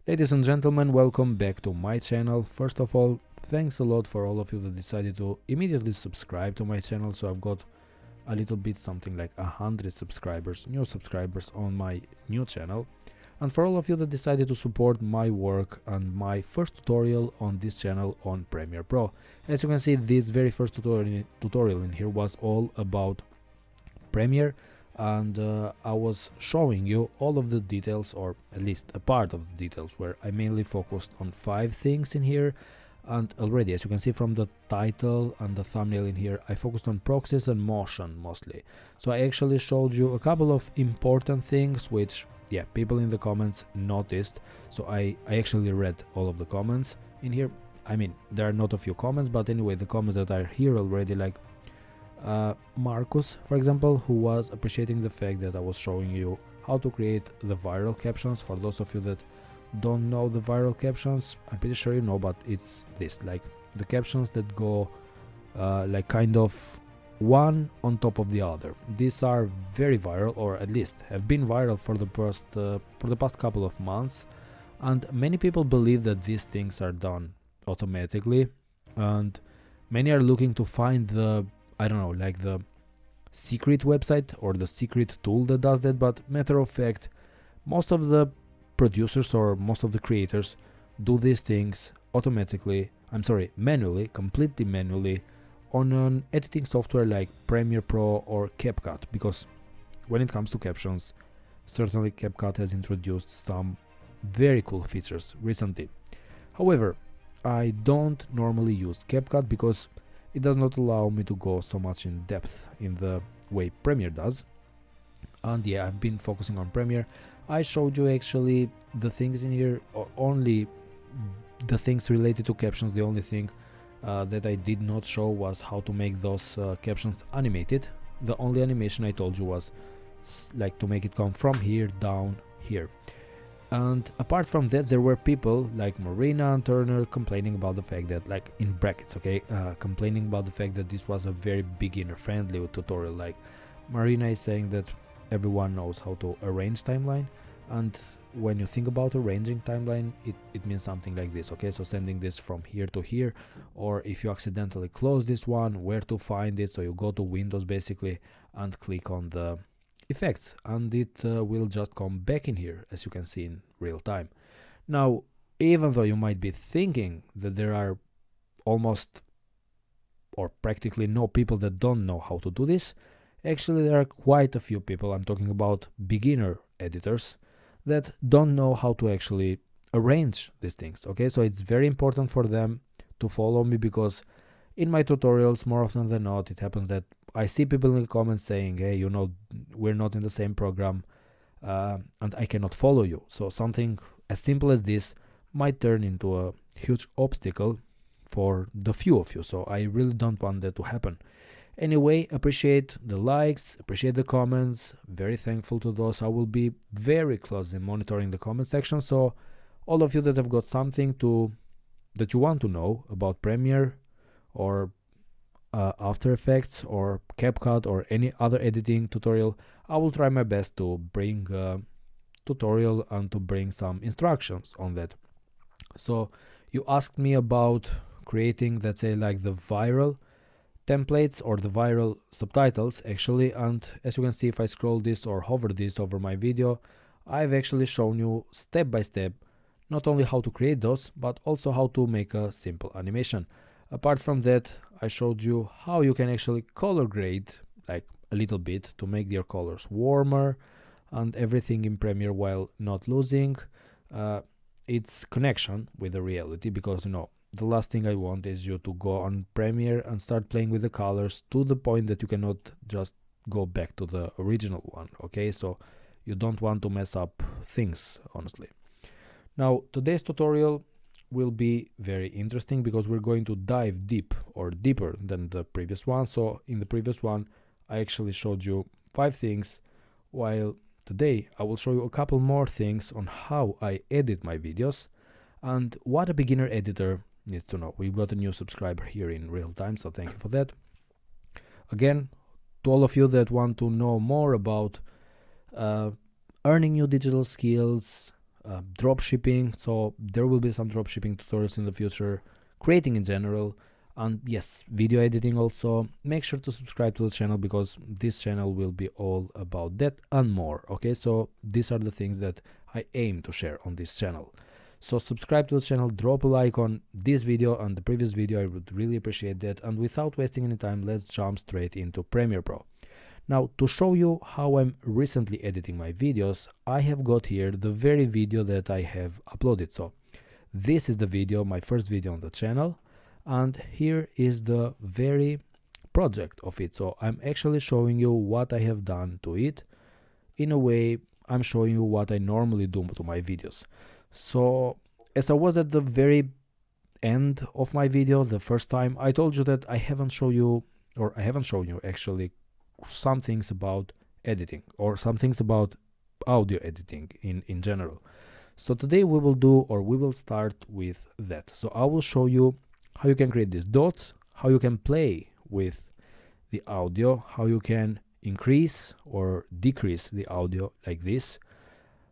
Ladies and gentlemen, welcome back to my channel. First of all, thanks a lot for all of you that decided to immediately subscribe to my channel. So I've got a little bit, something like 100 subscribers, new subscribers on my new channel. And for all of you that decided to support my work and my first tutorial on this channel on Premiere Pro. As you can see, this very first tutorial in here was all about Premiere, and I was showing you all of the details, or at least a part of the details, where I mainly focused on 5 things in here. And already, as you can see from the title and the thumbnail in here, I focused on proxies and motion mostly. So I actually showed you a couple of important things which, yeah, people in the comments noticed. So I actually read all of the comments in here. I mean, there are not a few comments, but anyway, the comments that are here already, like Marcus, for example, who was appreciating the fact that I was showing you how to create the viral captions. For those of you that don't know the viral captions, I'm pretty sure you know, but it's this, like the captions that go like kind of one on top of the other. These are very viral, or at least have been viral for the past couple of months, and many people believe that these things are done automatically, and many are looking to find the, I don't know, like the secret website or the secret tool that does that. But matter of fact, most of the producers or most of the creators do these things automatically, manually, completely manually, on an editing software like Premiere Pro or CapCut, because when it comes to captions, certainly CapCut has introduced some very cool features recently. However, I don't normally use CapCut because it does not allow me to go so much in depth in the way Premiere does. And yeah, I've been focusing on Premiere. I showed you actually the things in here, or only the things related to captions. The only thing that I did not show was how to make those captions animated. The only animation I told you was like to make it come from here down here. And apart from that, there were people like Marina and Turner complaining about the fact that, like in brackets, okay, complaining about the fact that this was a very beginner friendly tutorial. Like Marina is saying that everyone knows how to arrange timeline, and when you think about arranging timeline, it means something like this, okay? So sending this from here to here, or if you accidentally close this one, where to find it. So you go to Windows basically and click on the effects, and it will just come back in here, as you can see in real time. Now, even though you might be thinking that there are almost or practically no people that don't know how to do this, actually there are quite a few people, I'm talking about beginner editors, that don't know how to actually arrange these things, okay? So it's very important for them to follow me, because in my tutorials, more often than not, it happens that I see people in the comments saying, hey, you know, we're not in the same program and I cannot follow you. So something as simple as this might turn into a huge obstacle for the few of you. So I really don't want that to happen. Anyway, appreciate the likes, appreciate the comments, very thankful to those. I will be very closely monitoring the comment section. So all of you that have got something that you want to know about Premiere or After Effects or CapCut or any other editing tutorial, I will try my best to bring a tutorial and to bring some instructions on that. So you asked me about creating, let's say, like the viral templates or the viral subtitles actually, and as you can see, if I scroll this or hover this over my video, I've actually shown you step by step not only how to create those, but also how to make a simple animation. Apart from that, I showed you how you can actually color grade like a little bit to make your colors warmer and everything in Premiere while not losing its connection with the reality, because you know, the last thing I want is you to go on Premiere and start playing with the colors to the point that you cannot just go back to the original one, okay? So you don't want to mess up things, honestly. Now, today's tutorial will be very interesting because we're going to dive deep or deeper than the previous one. So in the previous one, I actually showed you 5 things, while today I will show you a couple more things on how I edit my videos and what a beginner editor needs to know. We've got a new subscriber here in real time, so thank you for that. Again, to all of you that want to know more about earning new digital skills, drop shipping, so there will be some drop shipping tutorials in the future, creating in general, and yes, video editing also. Make sure to subscribe to the channel because this channel will be all about that and more. Okay, so these are the things that I aim to share on this channel. So subscribe to the channel, drop a like on this video and the previous video, I would really appreciate that. And without wasting any time, let's jump straight into Premiere Pro. Now, to show you how I'm recently editing my videos, I have got here the very video that I have uploaded. So this is the video, my first video on the channel, and here is the very project of it. So I'm actually showing you what I have done to it. In a way, I'm showing you what I normally do to my videos. So as I was at the very end of my video the first time, I told you that I haven't shown you actually some things about editing or some things about audio editing in general. So today we will start with that. So I will show you how you can create these dots, how you can play with the audio, how you can increase or decrease the audio like this,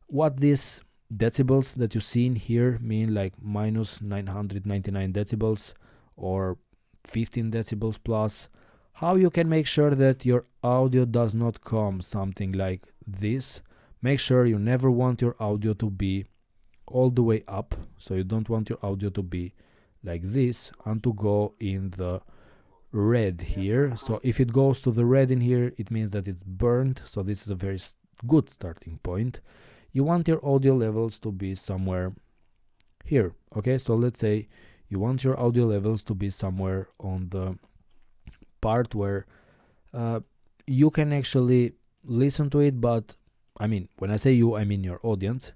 what these decibels that you see in here mean, like minus 999 decibels or 15 decibels plus, how you can make sure that your audio does not come something like this. Make sure you never want your audio to be all the way up, so you don't want your audio to be like this and to go in the red here. So if it goes to the red in here, it means that it's burned, so this is a very good starting point. You want your audio levels to be somewhere here. Okay, so let's say you want your audio levels to be somewhere on the part where you can actually listen to it, but I mean, when I say you, I mean your audience.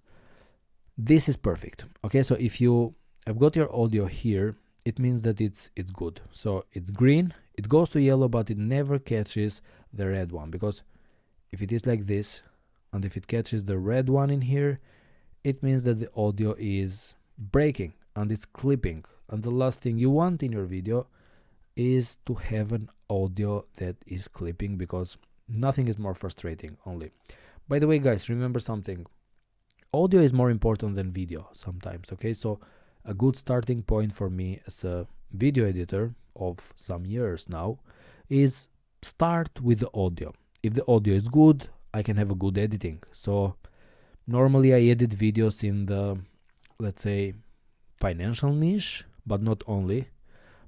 This is perfect. Okay, so if you have got your audio here, it means that it's good. So it's green, it goes to yellow, but it never catches the red one, because if it is like this and if it catches the red one in here, it means that the audio is breaking and it's clipping. And the last thing you want in your video is to have an audio that is clipping, because nothing is more frustrating only. By the way, guys, remember something. Audio is more important than video sometimes, okay? So a good starting point for me as a video editor of some years now is start with the audio. If the audio is good, I can have a good editing. So normally I edit videos in the, let's say, financial niche, but not only.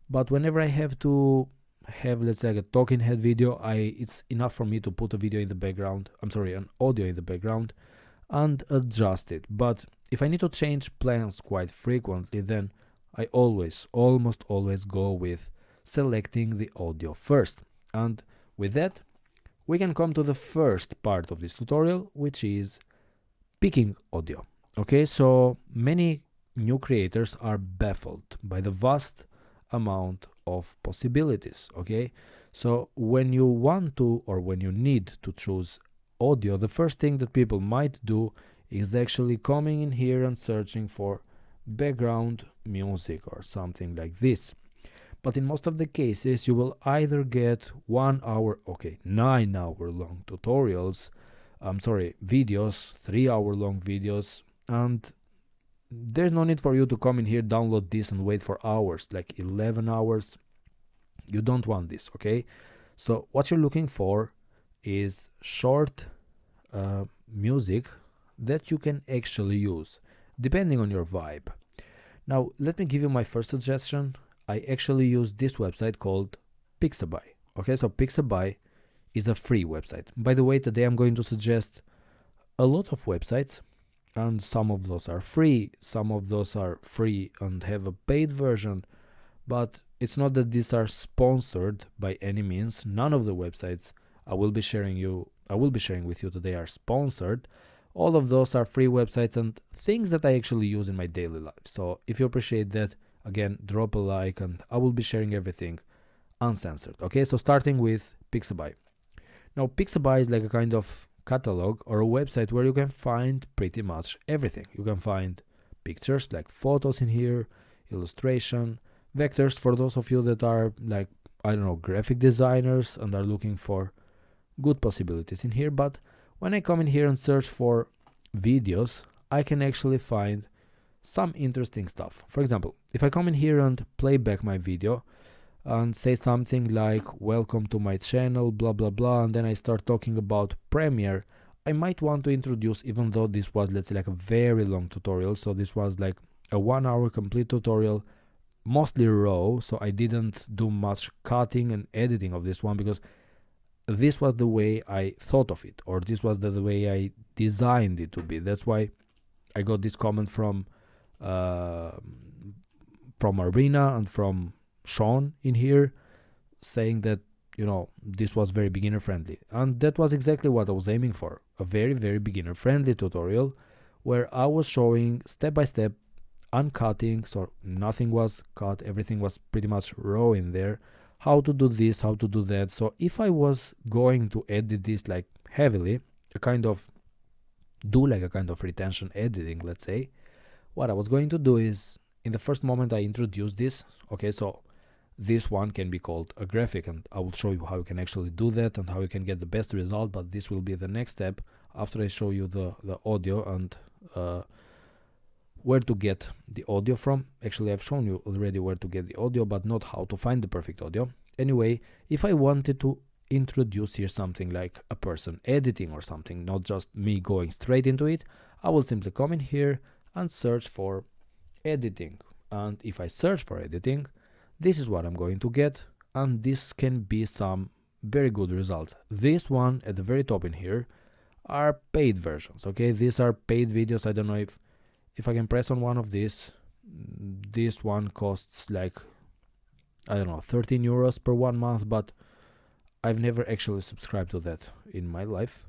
But whenever I have to have, let's say, like a talking head video, it's enough for me to put a video in the background, an audio in the background and adjust it. But if I need to change plans quite frequently, then I almost always go with selecting the audio first. And with that, we can come to the first part of this tutorial, which is picking audio. Okay, so many new creators are baffled by the vast amount of possibilities. Okay, so when you want to, or when you need to choose audio, the first thing that people might do is actually coming in here and searching for background music or something like this. But in most of the cases, you will either get 9 hour long tutorials, videos, 3 hour long videos, and there's no need for you to come in here, download this and wait for hours, like 11 hours. You don't want this, okay? So what you're looking for is short music that you can actually use, depending on your vibe. Now, let me give you my first suggestion. I actually use this website called Pixabay. Okay, so Pixabay is a free website. By the way, today I'm going to suggest a lot of websites, and some of those are free, some of those are free and have a paid version, but it's not that these are sponsored by any means. None of the websites I will be sharing with you today are sponsored. All of those are free websites and things that I actually use in my daily life. So if you appreciate that, again, drop a like and I will be sharing everything uncensored. Okay, so starting with Pixabay. Now, Pixabay is like a kind of catalog or a website where you can find pretty much everything. You can find pictures like photos in here, illustration, vectors for those of you that are like, I don't know, graphic designers and are looking for good possibilities in here. But when I come in here and search for videos, I can actually find some interesting stuff. For example, if I come in here and play back my video and say something like welcome to my channel, blah blah blah, and then I start talking about Premiere, I might want to introduce, even though this was, let's say, like a very long tutorial, so this was like a 1 hour complete tutorial, mostly raw, so I didn't do much cutting and editing of this one, because this was the way I thought of it, or this was the way I designed it to be. That's why I got this comment from Arena and from Sean in here, saying that, you know, this was very beginner friendly, and that was exactly what I was aiming for, a very, very beginner friendly tutorial where I was showing step by step, uncutting, so nothing was cut, everything was pretty much raw in there, how to do this, how to do that. So if I was going to edit this like heavily, a kind of retention editing, let's say, what I was going to do is, in the first moment I introduce this, okay, so this one can be called a graphic, and I will show you how you can actually do that and how you can get the best result, but this will be the next step after I show you the audio and where to get the audio from. Actually, I've shown you already where to get the audio, but not how to find the perfect audio. Anyway, if I wanted to introduce here something like a person editing or something, not just me going straight into it, I will simply come in here and search for editing. And if I search for editing, this is what I'm going to get, and this can be some very good results. This one at the very top in here are paid versions, okay? These are paid videos. I don't know if I can press on one of these. This one costs like, I don't know, 13 euros per 1 month, but I've never actually subscribed to that in my life.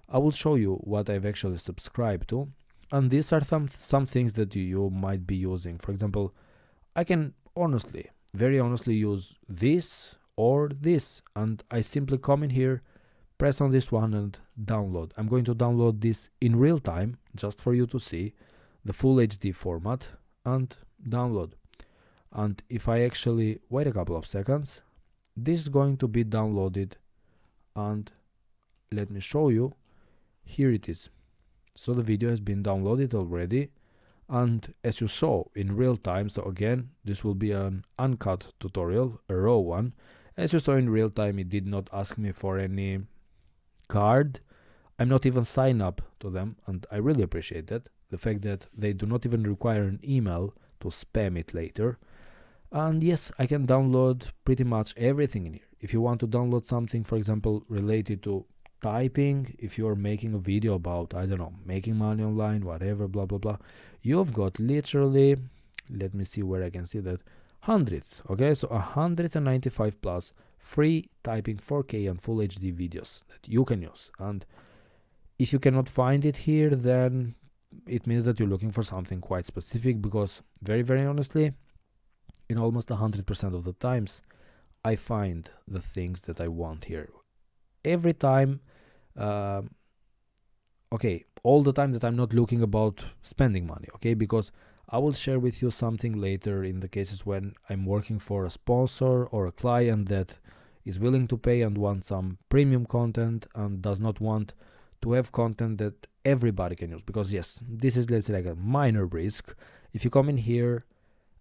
I will show you what I've actually subscribed to, and these are some things that you might be using. For example, I can very honestly use this or this, and I simply come in here, press on this one and download. I'm going to download this in real time just for you to see the full HD format and download. And if I actually wait a couple of seconds, this is going to be downloaded, and let me show you. Here it is. So the video has been downloaded already, and as you saw in real time, so again, this will be an uncut tutorial, a raw one. As you saw in real time, it did not ask me for any card. I'm not even signed up to them, and I really appreciate that. The fact that they do not even require an email to spam it later. And yes, I can download pretty much everything in here. If you want to download something, for example, related to typing, if you're making a video about, I don't know, making money online, whatever, blah blah blah, you've got literally, let me see where I can see that, hundreds, okay? So 195 plus free typing 4K and full HD videos that you can use. And if you cannot find it here, then it means that you're looking for something quite specific, because very, very honestly, in almost 100% of the times, I find the things that I want here. Every time, okay, all the time that I'm not looking about spending money, okay, because I will share with you something later in the cases when I'm working for a sponsor or a client that is willing to pay and wants some premium content and does not want to have content that everybody can use, because yes, this is, let's say, like a minor risk. If you come in here,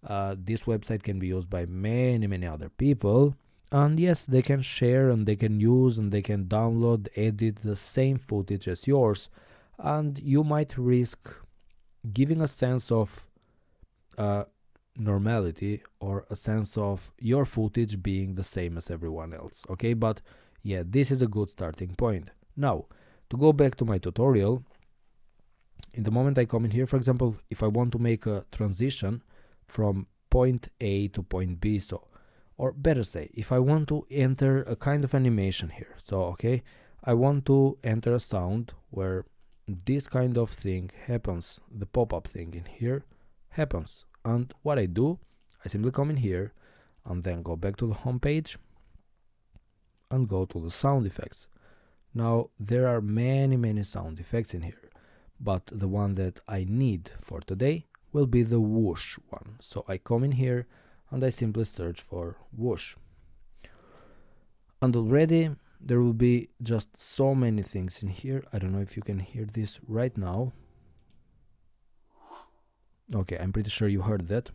this website can be used by many other people, and yes, they can share and they can use and they can download, edit the same footage as yours, and you might risk giving a sense of normality or a sense of your footage being the same as everyone else, okay? But yeah, this is a good starting point. Now, to go back to my tutorial, in the moment I come in here, for example, if I want to make a transition from point A to point B, so, or better say, if I want to enter a kind of animation here, so okay, I want to enter a sound where this kind of thing happens, the pop-up thing in here happens, and what I do, I simply come in here and then go back to the home page and go to the sound effects. Now there are many sound effects in here, but the one that I need for today will be the whoosh one. So I come in here and I simply search for whoosh, and already there will be just so many things in here. I don't know if you can hear this right now. Okay, I'm pretty sure you heard that.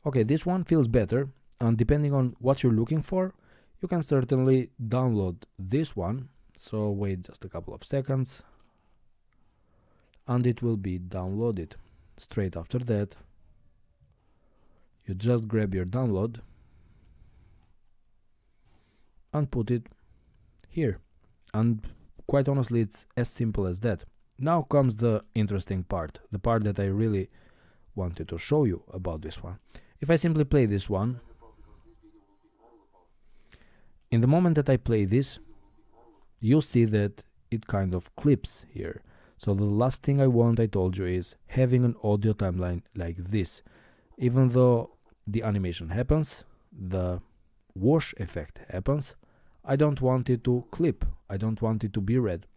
Okay, this one feels better, and depending on what you're looking for, you can certainly download this one. So wait just a couple of seconds and it will be downloaded. Straight after that, you just grab your download and put it here. And quite honestly, it's as simple as that. Now comes the interesting part, the part that I really wanted to show you about this one. If I simply play this one, in the moment that I play this, you'll see that it kind of clips here. So the last thing I told you, is having an audio timeline like this. Even though the animation happens, the whoosh effect happens, I don't want it to clip, I don't want it to be read.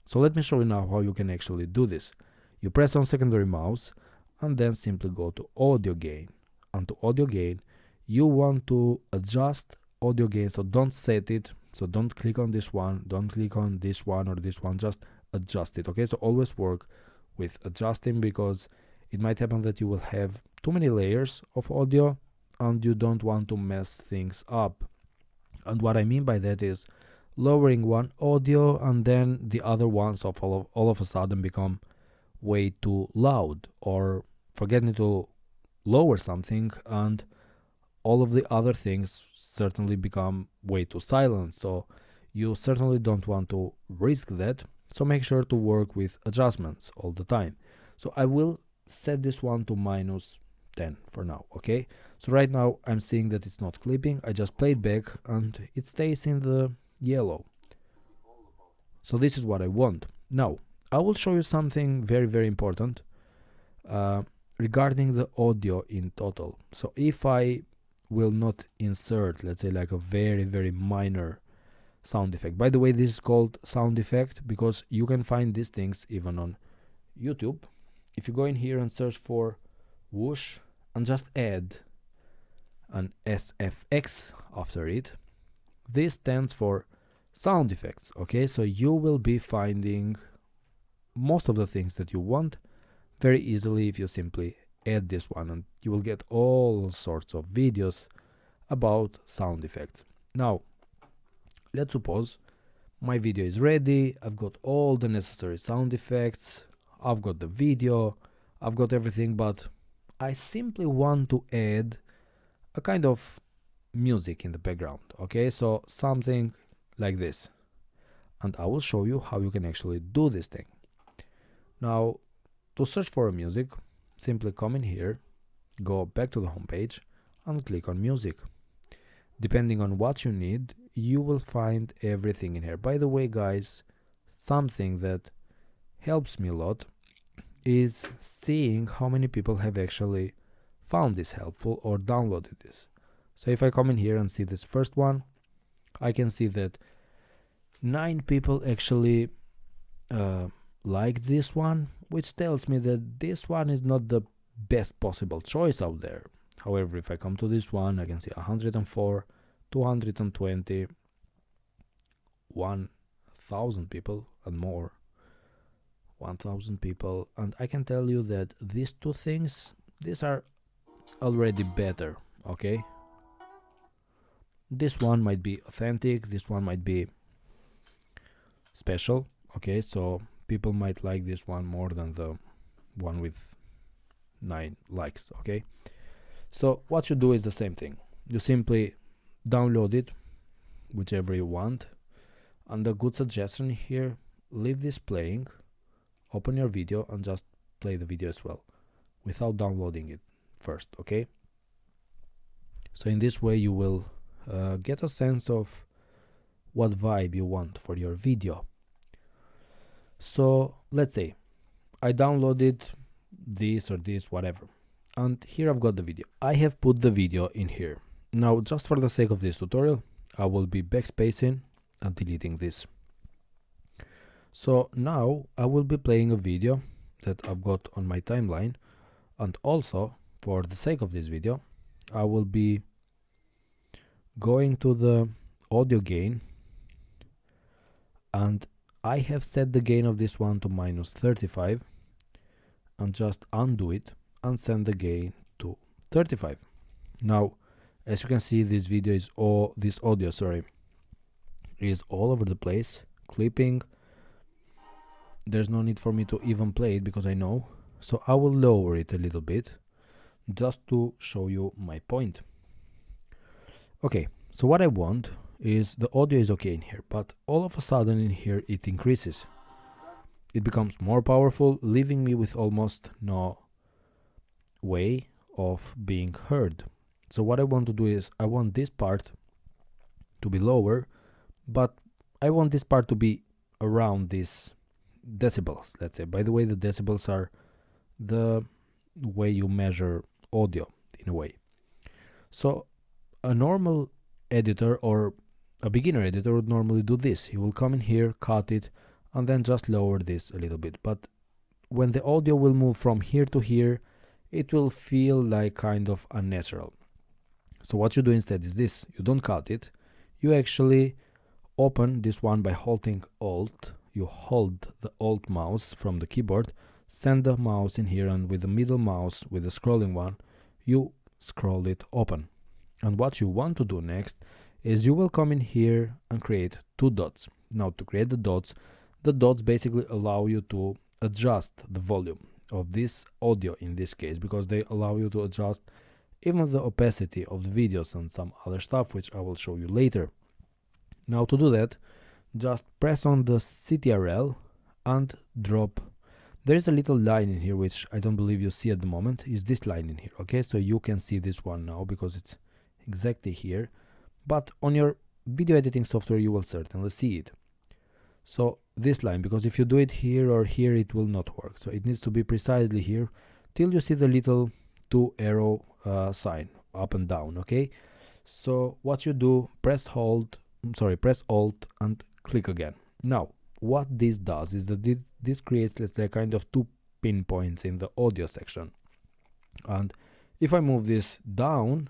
So let me show you now how you can actually do this. You press on secondary mouse and then simply go to audio gain. And to audio gain, you want to adjust audio gain, so don't set it, so don't click on this one, don't click on this one or this one, just adjust it. Okay, so always work with adjusting, because it might happen that you will have too many layers of audio and you don't want to mess things up. And what I mean by that is lowering one audio and then the other ones of all of a sudden become way too loud, or forgetting to lower something and all of the other things certainly become way too silent. So you certainly don't want to risk that. So make sure to work with adjustments all the time. So I will set this one to -10 for now. Okay, so right now I'm seeing that it's not clipping. I just played back and it stays in the yellow. So this is what I want. Now I will show you something very important regarding the audio in total. So if I will not insert, let's say, like a very minor sound effect. By the way, this is called sound effect because you can find these things even on YouTube. If you go in here and search for whoosh and just add an SFX after it, this stands for sound effects. Okay, so you will be finding most of the things that you want very easily if you simply add this one, and you will get all sorts of videos about sound effects. Now let's suppose my video is ready, I've got all the necessary sound effects, I've got the video, I've got everything, but I simply want to add a kind of music in the background. Okay, so something like this, and I will show you how you can actually do this thing. Now to search for a music, simply come in here, go back to the home page and click on music. Depending on what you need, you will find everything in here. By the way, guys, something that helps me a lot is seeing how many people have actually found this helpful or downloaded this. So if I come in here and see this first one, I can see that 9 people actually liked this one, which tells me that this one is not the best possible choice out there. However, if I come to this one, I can see 104, 220, 1,000 people and more, 1,000 people, and I can tell you that these two things, these are already better. Okay, this one might be authentic, this one might be special. Okay, so people might like this one more than the one with 9 likes. Okay, so what you do is the same thing. You simply download it, whichever you want, and a good suggestion here, leave this playing, open your video and just play the video as well without downloading it first. Okay, so in this way you will get a sense of what vibe you want for your video. So let's say I downloaded this or this, whatever, and here I've got the video. I have put the video in here. Now just for the sake of this tutorial, I will be backspacing and deleting this. So now I will be playing a video that I've got on my timeline, and also for the sake of this video I will be going to the audio gain, and I have set the gain of this one to -35 and just undo it and send the gain to 35. Now, as you can see, this video is this audio, is all over the place, clipping. There's no need for me to even play it because I know. So I will lower it a little bit just to show you my point. Okay, so what I want is the audio is okay in here, but all of a sudden in here it increases. It becomes more powerful, leaving me with almost no way of being heard. So what I want to do is I want this part to be lower, but I want this part to be around these decibels, let's say. By the way, the decibels are the way you measure audio in a way. So a normal editor or a beginner editor would normally do this. He will come in here, cut it, and then just lower this a little bit. But when the audio will move from here to here, it will feel like kind of unnatural. So what you do instead is this. You don't cut it. You actually open this one by holding Alt. You hold the Alt mouse from the keyboard, send the mouse in here, and with the middle mouse, with the scrolling one, you scroll it open. And what you want to do next is you will come in here and create two dots. Now, to create the dots basically allow you to adjust the volume of this audio in this case, because they allow you to adjust even the opacity of the videos and some other stuff, which I will show you later. Now, to do that, just press on the CTRL and drop. There's a little line in here which I don't believe you see at the moment. Is this line in here? Okay, so you can see this one now because it's exactly here, but on your video editing software you will certainly see it. So this line, because if you do it here or here it will not work, so it needs to be precisely here till you see the little two arrow sign up and down. Okay, so what you do, press Alt and click again. Now what this does is that this creates, let's say, kind of two pinpoints in the audio section, and if I move this down,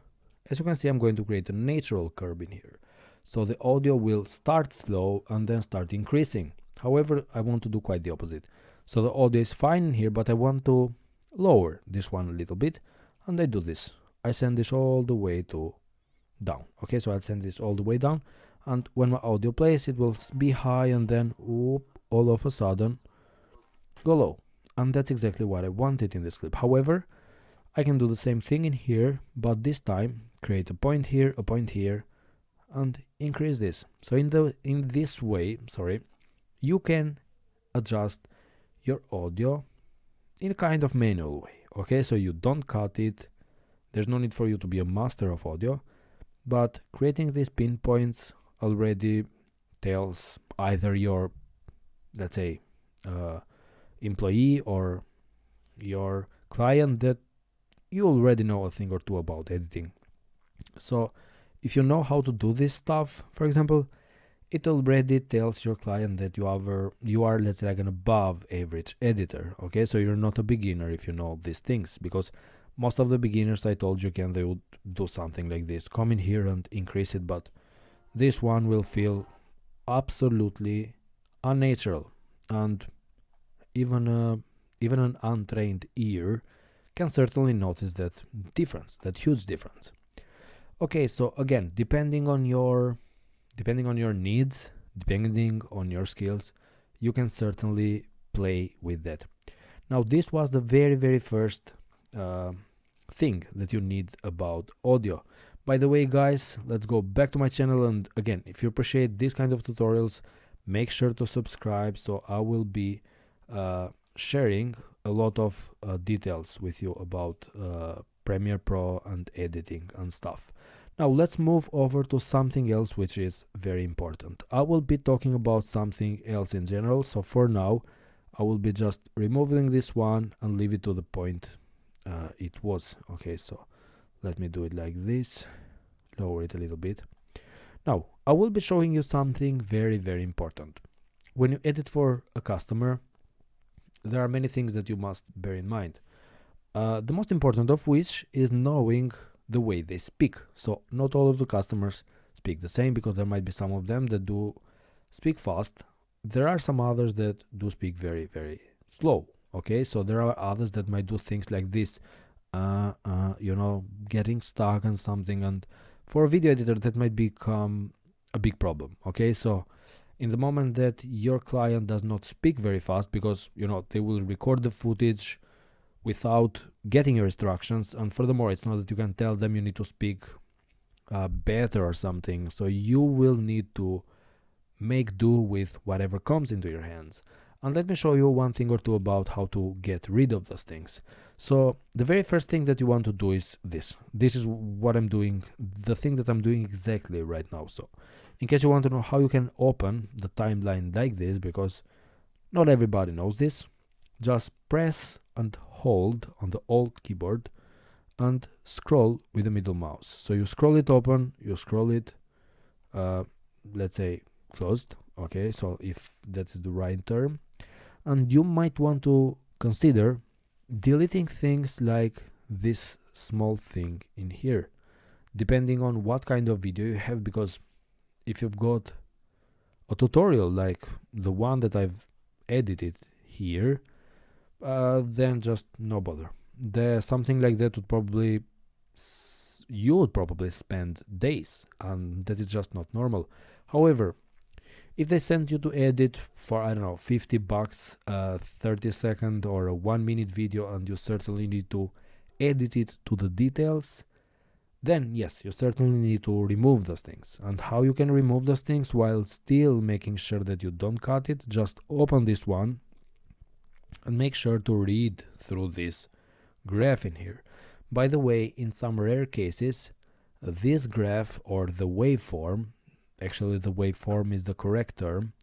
as you can see, I'm going to create a natural curve in here. So the audio will start slow and then start increasing. However, I want to do quite the opposite. So the audio is fine in here, but I want to lower this one a little bit, and I do this. I send this all the way to down. Okay, so I'll send this all the way down, and when my audio plays, it will be high and then all of a sudden go low. And that's exactly what I wanted in this clip. However, I can do the same thing in here, but this time create a point here, and increase this. So in this way, you can adjust your audio in a kind of manual way. Okay, so you don't cut it. There's no need for you to be a master of audio, but creating these pinpoints already tells either your, let's say, employee or your client that you already know a thing or two about editing. So if you know how to do this stuff, for example, it already tells your client that you are, let's say, like an above average editor. Okay, so you're not a beginner if you know these things, because most of the beginners, I told you, they would do something like this, come in here and increase it, but this one will feel absolutely unnatural, and even an untrained ear can certainly notice that difference, that huge difference. Okay, so again, depending on your needs, depending on your skills, you can certainly play with that. Now, this was the very first thing that you need about audio. By the way, guys, let's go back to my channel, and again, if you appreciate these kind of tutorials, make sure to subscribe, so I will be sharing a lot of details with you about Premiere Pro and editing and stuff. Now let's move over to something else which is very important. I will be talking about something else in general, so for now I will be just removing this one and leave it to the point it was. Okay, so let me do it like this, lower it a little bit. Now I will be showing you something very important. When you edit for a customer, there are many things that you must bear in mind. The most important of which is knowing the way they speak. So not all of the customers speak the same, because there might be some of them that do speak fast, there are some others that do speak very, very slow. Okay, so there are others that might do things like this, you know, getting stuck on something, and for a video editor that might become a big problem. Okay, so in the moment that your client does not speak very fast, because you know they will record the footage without getting your instructions, and furthermore it's not that you can tell them you need to speak better or something, so you will need to make do with whatever comes into your hands. And let me show you one thing or two about how to get rid of those things. So the very first thing that you want to do is this is what I'm doing, the thing that I'm doing exactly right now. So in case you want to know how you can open the timeline like this, because not everybody knows this, just press and hold on the Alt keyboard and scroll with the middle mouse. So you scroll it open, you scroll it, let's say closed. Okay, so if that is the right term, and you might want to consider deleting things like this small thing in here, depending on what kind of video you have, because if you've got a tutorial like the one that I've edited here, then just no bother. Something like that would probably you would probably spend days, and that is just not normal. However, if they send you to edit for, I don't know, $50, 30-second or a 1-minute video, and you certainly need to edit it to the details, then yes, you certainly need to remove those things. And how you can remove those things while still making sure that you don't cut it, just open this one and make sure to read through this graph in here. By the way, in some rare cases, this graph or the waveform, actually the waveform is the correct term,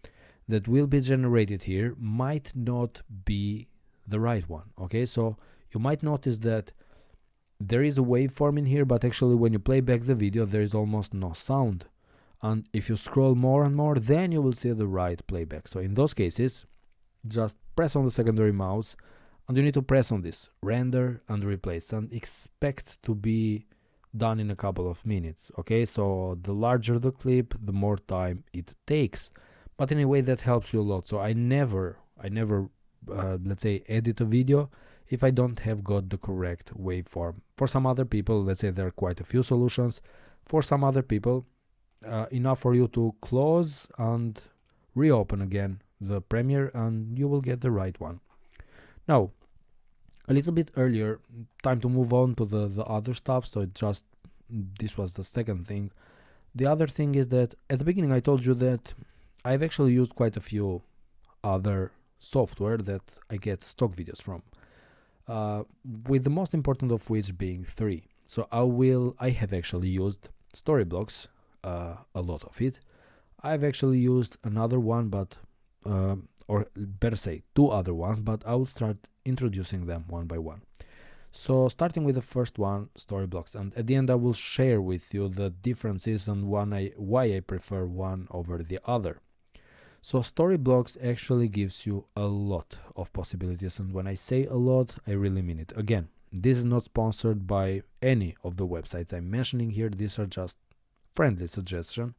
that will be generated here might not be the right one. Okay, so you might notice that there is a waveform in here, but actually when you play back the video there is almost no sound, and if you scroll more and more, then you will see the right playback. So in those cases, just press on the secondary mouse and you need to press on this render and replace, and expect to be done in a couple of minutes. Okay, so the larger the clip, the more time it takes, but in a way that helps you a lot. So I never let's say edit a video if I don't have got the correct waveform. For some other people, let's say there are quite a few solutions. For some other people, enough for you to close and reopen again the Premiere and you will get the right one. Now, a little bit earlier, time to move on to the other stuff. So this was the second thing. The other thing is that at the beginning I told you that I've actually used quite a few other software that I get stock videos from, with the most important of which being 3. So I have actually used Storyblocks, a lot of it. I've actually used another one, but or better say 2 other ones, but I will start introducing them one by one. So starting with the first one, Storyblocks, and at the end I will share with you the differences and why I prefer one over the other. So Storyblocks actually gives you a lot of possibilities, and when I say a lot, I really mean it. Again, this is not sponsored by any of the websites I'm mentioning here. These are just friendly suggestions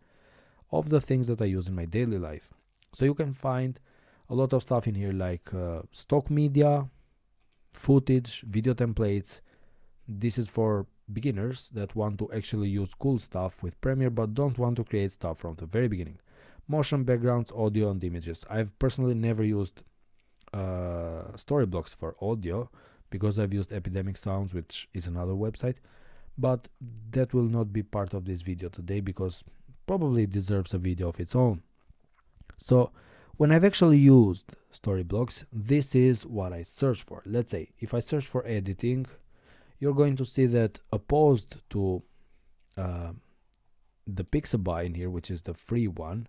of the things that I use in my daily life. So you can find a lot of stuff in here like stock media, footage, video templates. This is for beginners that want to actually use cool stuff with Premiere but don't want to create stuff from the very beginning. Motion backgrounds, audio and images. I've personally never used Storyblocks for audio because I've used Epidemic Sounds, which is another website, but that will not be part of this video today because probably it deserves a video of its own. So when I've actually used Storyblocks, this is what I search for. Let's say if I search for editing, you're going to see that opposed to the Pixabay in here, which is the free one,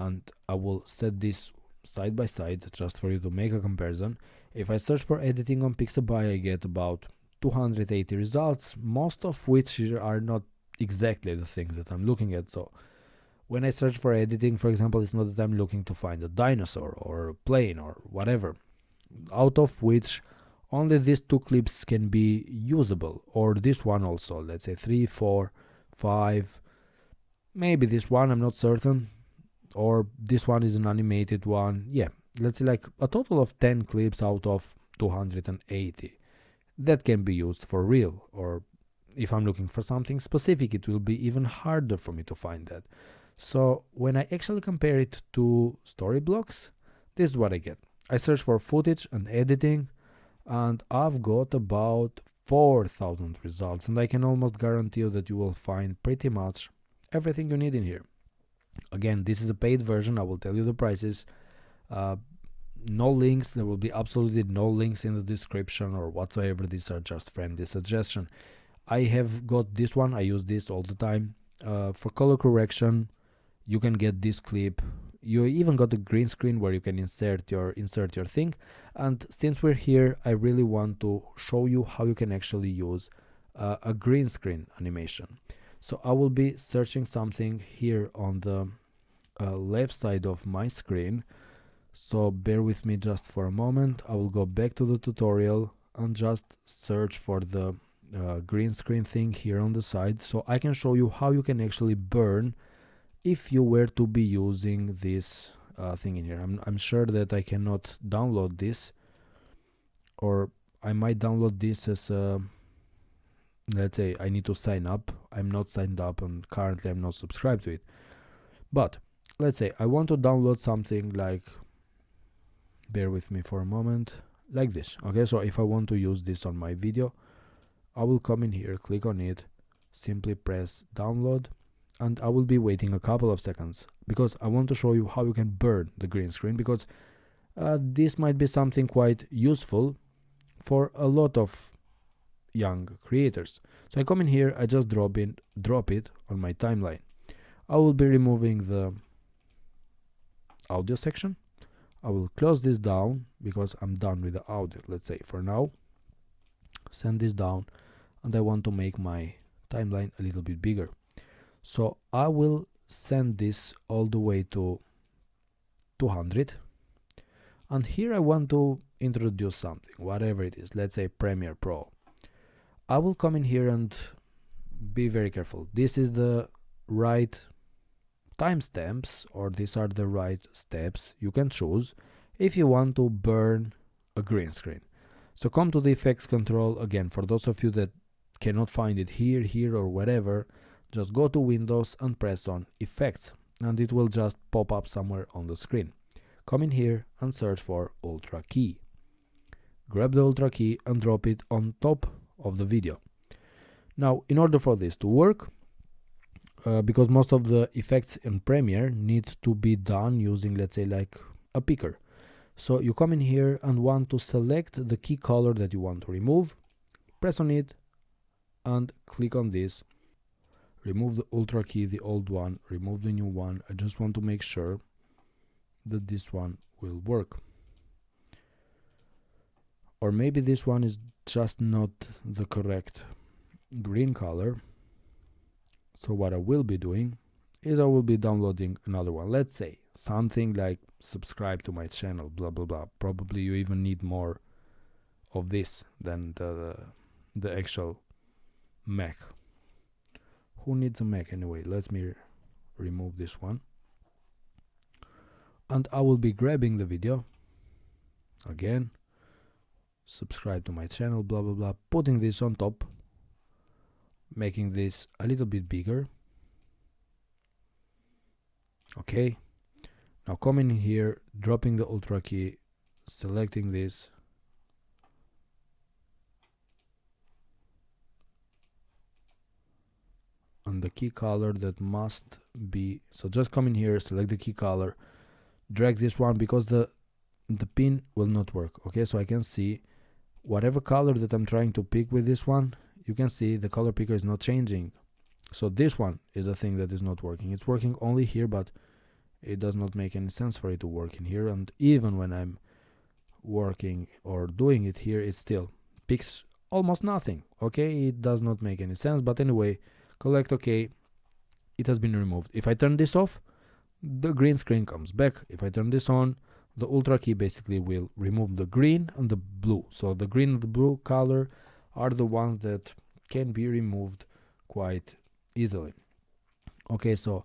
and I will set this side by side just for you to make a comparison. If I search for editing on Pixabay, I get about 280 results, most of which are not exactly the things that I'm looking at. So when I search for editing, for example, it's not that I'm looking to find a dinosaur or a plane or whatever, out of which only these 2 clips can be usable, or this one also, let's say 3, 4, 5, maybe this one, I'm not certain. or this one is an animated one. Yeah, let's say like a total of 10 clips out of 280 that can be used for real. Or if I'm looking for something specific, it will be even harder for me to find that. So when I actually compare it to Storyblocks, this is what I get. I search for footage and editing, and I've got about 4,000 results, and I can almost guarantee you that you will find pretty much everything you need in here. Again, this is a paid version. I will tell you the prices. No links. There will be absolutely no links in the description or whatsoever. These are just friendly suggestion. I have got this one. I use this all the time. For color correction, you can get this clip. You even got a green screen where you can insert your thing. And since we're here, I really want to show you how you can actually use a green screen animation. So I will be searching something here on the left side of my screen. So bear with me just for a moment. I will go back to the tutorial and just search for the green screen thing here on the side, so I can show you how you can actually burn if you were to be using this thing in here. I'm sure that I cannot download this, or I might download this as a, let's say I need to sign up. I'm not signed up and currently I'm not subscribed to it. But let's say I want to download something like, bear with me for a moment, like this. Okay, so if I want to use this on my video, I will come in here, click on it, simply press download, and I will be waiting a couple of seconds because I want to show you how you can burn the green screen, because this might be something quite useful for a lot of young creators. So I come in here, I just drop it on my timeline. I will be removing the audio section. I will close this down because I'm done with the audio, let's say for now. Send this down, and I want to make my timeline a little bit bigger. So I will send this all the way to 200, and here I want to introduce something, whatever it is, let's say Premiere Pro. I will come in here and be very careful. This is the right timestamps, or these are the right steps you can choose if you want to burn a green screen. So come to the effects control. Again, for those of you that cannot find it here or wherever, just go to Windows and press on effects, and it will just pop up somewhere on the screen. Come in here and search for Ultra Key. Grab the Ultra Key and drop it on top of the video. Now, in order for this to work, because most of the effects in Premiere need to be done using, let's say, like a picker. So you come in here and want to select the key color that you want to remove, press on it and click on this. Remove the Ultra Key, the old one, remove the new one. I just want to make sure that this one will work. Or maybe this one is just not the correct green color. So what I will be doing is I will be downloading another one. Let's say something like subscribe to my channel, blah blah blah. Probably you even need more of this than the actual Mac. Who needs a Mac anyway? Let me remove this one, and I will be grabbing the video again, subscribe to my channel, blah blah blah, putting this on top, making this a little bit bigger. Okay, now coming in here, dropping the Ultra Key, selecting this, and the key color that must be, so just come in here, select the key color, drag this one because the pin will not work. Okay, so I can see whatever color that I'm trying to pick with this one, you can see the color picker is not changing. So this one is the thing that is not working. It's working only here, but it does not make any sense for it to work in here. And even when I'm working or doing it here, it still picks almost nothing. Okay, it does not make any sense. But anyway, collect OK. It has been removed. If I turn this off, the green screen comes back. If I turn this on, the Ultra Key basically will remove the green and the blue. So the green and the blue color are the ones that can be removed quite easily. Okay, so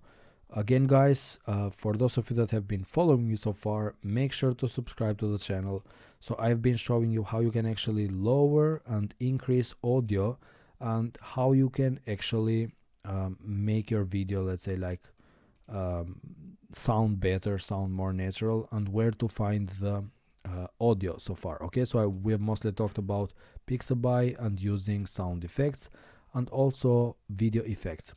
Again guys, for those of you that have been following me so far, make sure to subscribe to the channel. So I've been showing you how you can actually lower and increase audio, and how you can actually make your video, let's say, like sound better, sound more natural, and where to find the audio so far. Okay, so we have mostly talked about Pixabay and using sound effects and also video effects.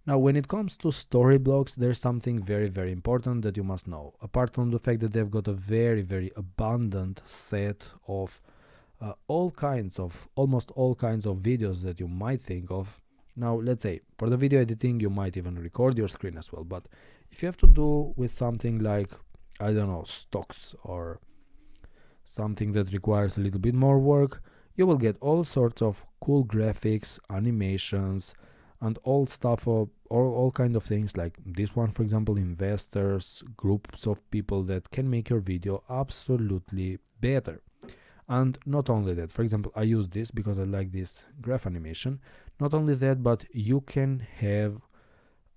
Now, when it comes to storyblocks, there's something very important that you must know. Apart from the fact that they've got a very abundant set of almost all kinds of videos that you might think of. Now, let's say for the video editing, you might even record your screen as well. But if you have to do with something like, I don't know, stocks or something that requires a little bit more work, you will get all sorts of cool graphics, animations, and all stuff of all kind of things like this one, for example, investors, groups of people that can make your video absolutely better. And not only that, for example, I use this because I like this graph animation. Not only that, but you can have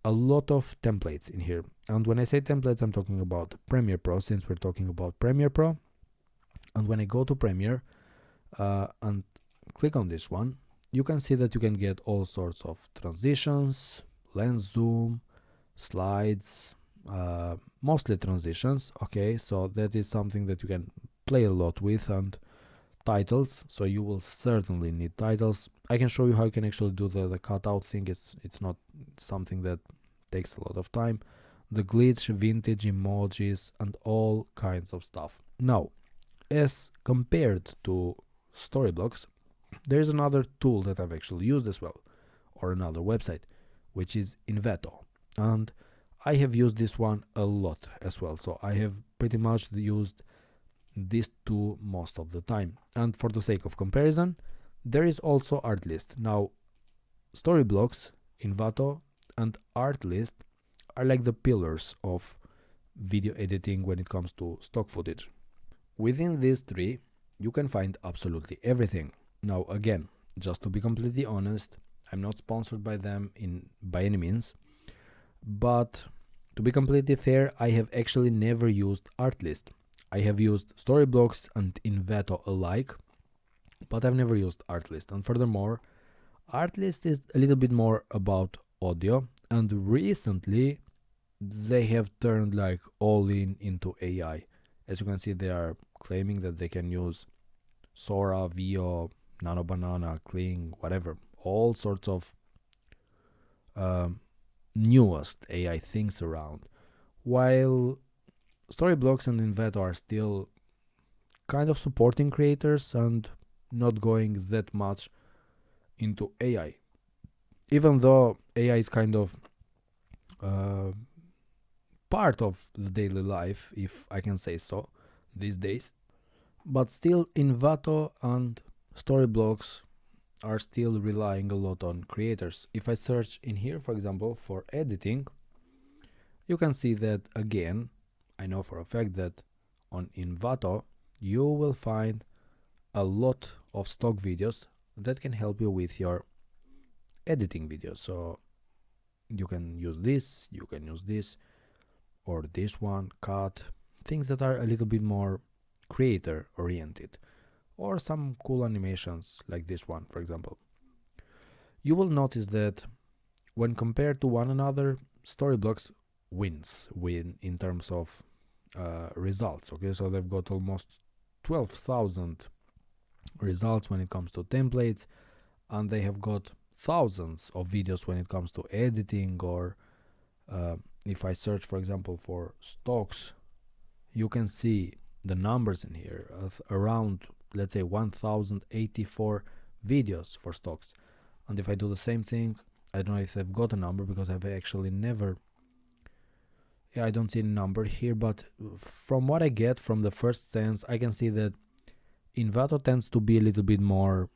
a lot of templates in here. And when I say templates, I'm talking about Premiere Pro, since we're talking about Premiere Pro. And when I go to Premiere and click on this one, you can see that you can get all sorts of transitions, lens zoom, slides, mostly transitions. Okay, so that is something that you can play a lot with, and titles, so you will certainly need titles. I can show you how you can actually do the cutout thing. It's not something that takes a lot of time. The glitch, vintage emojis, and all kinds of stuff. Now, as compared to storyblocks, there's another tool that I've actually used as well, or another website, which is Envato, and I have used this one a lot as well. So I have pretty much used these two most of the time. And for the sake of comparison, there is also Artlist. Now, storyblocks, Envato, and Artlist are like the pillars of video editing when it comes to stock footage. Within these three, you can find absolutely everything. Now, again, just to be completely honest, I'm not sponsored by them by any means, but to be completely fair, I have actually never used Artlist. I have used storyblocks and Envato alike, but I've never used Artlist. And furthermore, Artlist is a little bit more about audio, and recently they have turned like all into AI. As you can see, they are claiming that they can use Sora, Veo, Nano Banana, Kling, whatever, all sorts of newest AI things around, while storyblocks and Envato are still kind of supporting creators and not going that much into AI, even though AI is kind of part of the daily life, if I can say so, these days. But still, Envato and storyblocks are still relying a lot on creators. If I search in here, for example, for editing, you can see that again, I know for a fact that on Envato you will find a lot of stock videos that can help you with your editing videos. So you can use this, you can use this, or this one, cut, things that are a little bit more creator oriented, or some cool animations like this one, for example. You will notice that when compared to one another, storyblocks win in terms of results. Okay, so they've got almost 12,000 results when it comes to templates, and they have got thousands of videos when it comes to editing. Or if I search, for example, for stocks, you can see the numbers in here of around, let's say, 1084 videos for stocks. And if I do the same thing, I don't know if they've got a number, because I've actually never, I don't see a number here, but from what I get from the first sense, I can see that Envato tends to be a little bit more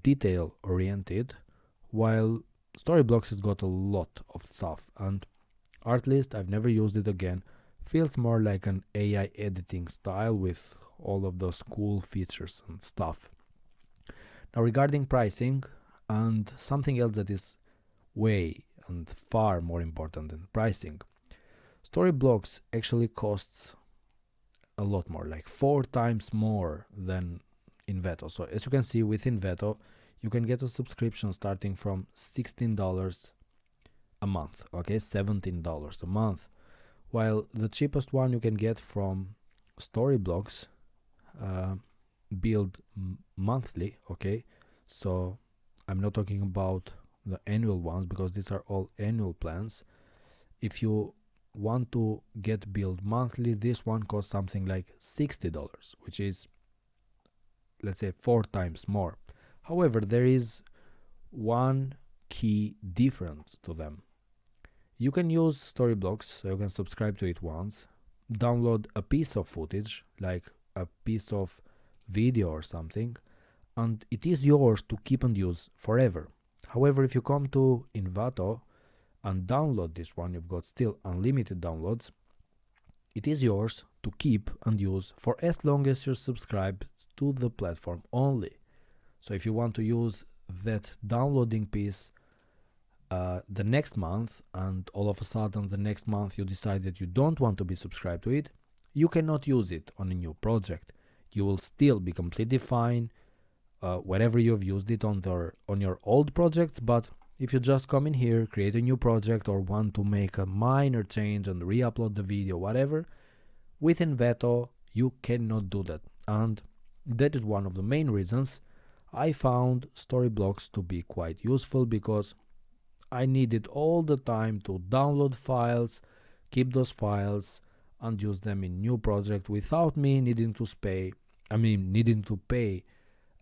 detail oriented, while storyblocks has got a lot of stuff. And Artlist, I've never used it again, feels more like an AI editing style with all of those cool features and stuff. Now, regarding pricing, and something else that is way and far more important than pricing, Storyblocks actually costs a lot more, like 4 times more than Envato. So as you can see, with Envato you can get a subscription starting from $16 a month, okay, $17 a month, while the cheapest one you can get from Storyblocks, billed monthly, okay. So I'm not talking about the annual ones because these are all annual plans. If you want to get billed monthly, this one costs something like $60, which is, let's say, 4 times more. However, there is one key difference to them. You can use Storyblocks, so you can subscribe to it once, download a piece of footage, like a piece of video or something, and it is yours to keep and use forever. However, if you come to Envato and download this one, you've got still unlimited downloads. It is yours to keep and use for as long as you're subscribed to the platform only. So if you want to use that downloading piece the next month, and all of a sudden the next month you decide that you don't want to be subscribed to it, you cannot use it on a new project. You will still be completely fine wherever you've used it on your old projects, but if you just come in here, create a new project, or want to make a minor change and re-upload the video, whatever, with Envato you cannot do that. And that is one of the main reasons I found Storyblocks to be quite useful, because I needed all the time to download files, keep those files, and use them in new project without me needing to pay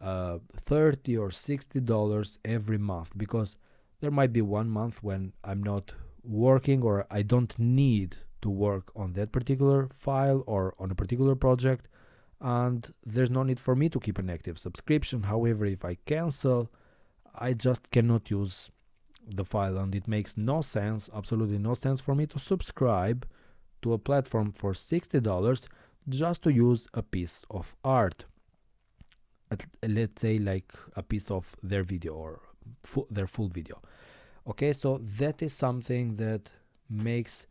$30 or $60 every month, because there might be one month when I'm not working or I don't need to work on that particular file or on a particular project, and there's no need for me to keep an active subscription. However, if I cancel, I just cannot use the file, and it makes no sense, absolutely no sense, for me to subscribe to a platform for $60 just to use a piece of art, let's say like a piece of their video or their full video. Okay, so that is something that makes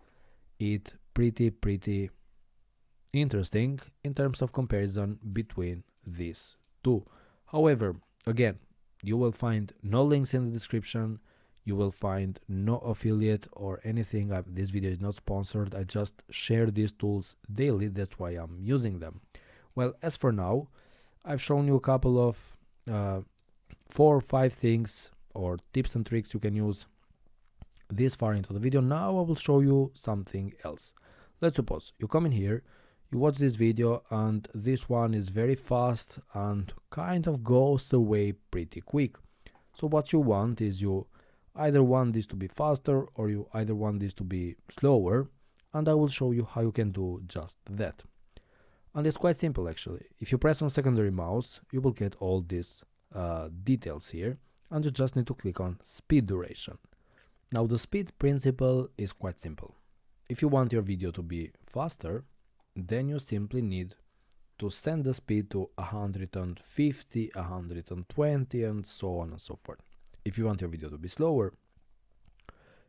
it pretty interesting in terms of comparison between these two. However, again, you will find no links in the description, you will find no affiliate or anything. This video is not sponsored, I just share these tools daily, that's why I'm using them. Well, as for now, I've shown you a couple of 4 or 5 things or tips and tricks you can use this far into the video. Now I will show you something else. Let's suppose you come in here, you watch this video, and this one is very fast and kind of goes away pretty quick. So what you want is, you either want this to be faster or you either want this to be slower, and I will show you how you can do just that. And it's quite simple actually. If you press on secondary mouse, you will get all these details here, and you just need to click on speed duration. Now the speed principle is quite simple. If you want your video to be faster, then you simply need to send the speed to 150, 120, and so on and so forth. If you want your video to be slower,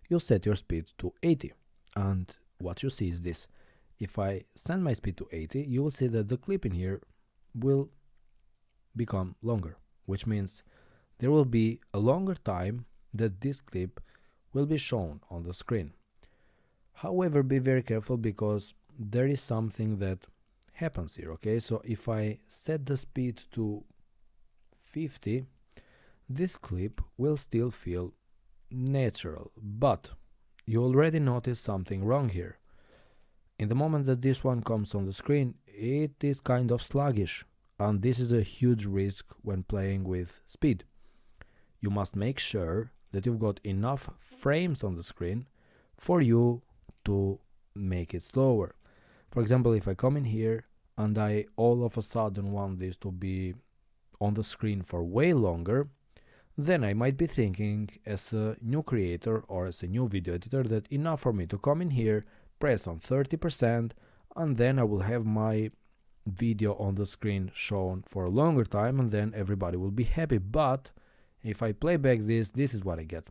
you set your speed to 80, and what you see is this. If I send my speed to 80, you will see that the clip in here will become longer, which means there will be a longer time that this clip will be shown on the screen. However, be very careful, because there is something that happens here, okay? So if I set the speed to 50, this clip will still feel natural, but you already notice something wrong here. In the moment that this one comes on the screen, it is kind of sluggish, and this is a huge risk when playing with speed. You must make sure that you've got enough frames on the screen for you to make it slower. For example, if I come in here and I all of a sudden want this to be on the screen for way longer, then I might be thinking as a new creator or as a new video editor that enough for me to come in here, press on 30%, and then I will have my video on the screen shown for a longer time, and then everybody will be happy. But if I play back this is what I get.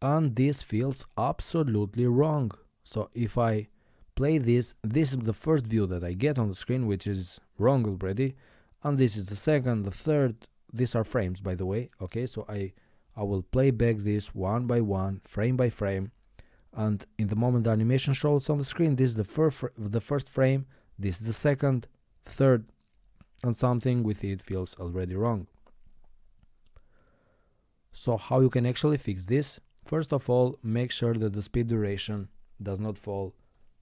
and this feels absolutely wrong. So if I play this is the first view that I get on the screen, which is wrong already, and this is the second, the third. These are frames, by the way. Okay, so I will play back this one by one, frame by frame, and in the moment the animation shows on the screen, this is the first frame, this is the second, third, and something with it feels already wrong. So how you can actually fix this? First of all, make sure that the speed duration does not fall